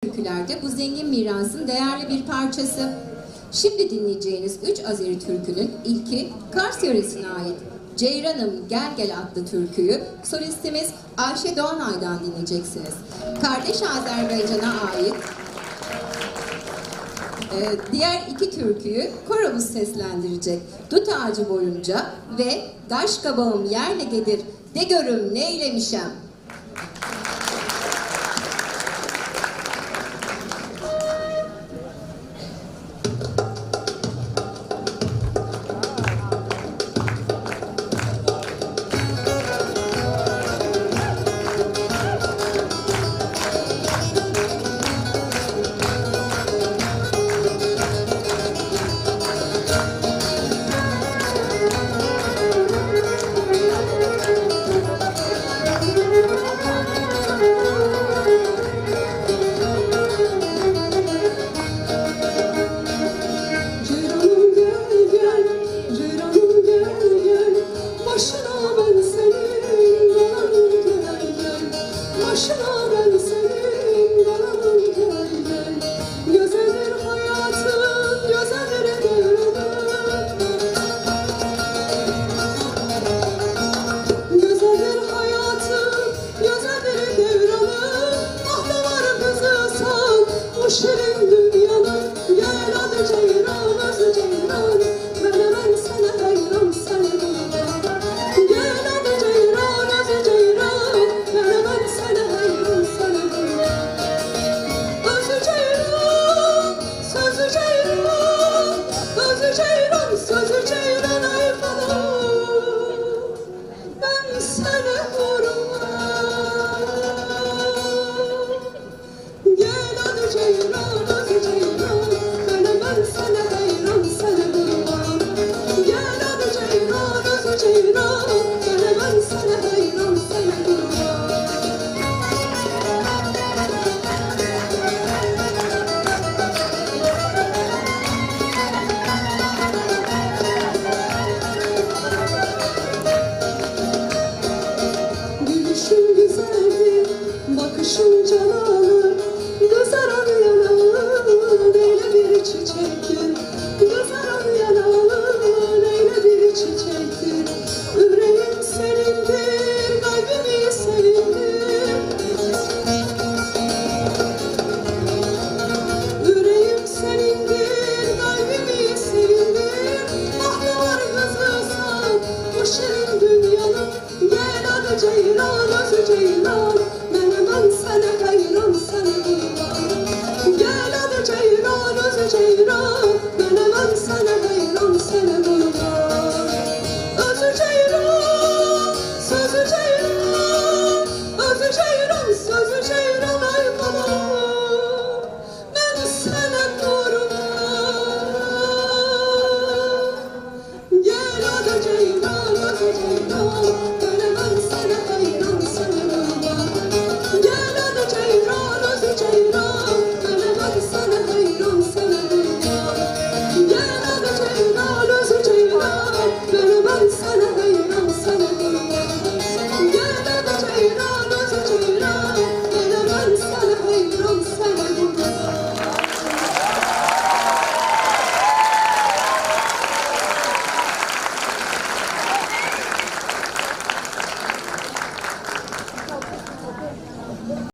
türkülerde bu zengin mirasın değerli bir parçası. Şimdi dinleyeceğiniz 3 Azeri türkünün ilki Kars yöresine ait Ceyranım Gel Gel adlı türküyü solistimiz Ayşe Doğanay'dan dinleyeceksiniz. Kardeş Azerbaycan'a ait diğer 2 türküyü koromuz seslendirecek. Dut ağacı boyunca ve Daş kabağım yerle gelir de görüm neylemişem. Şirin dünyanın gel hadi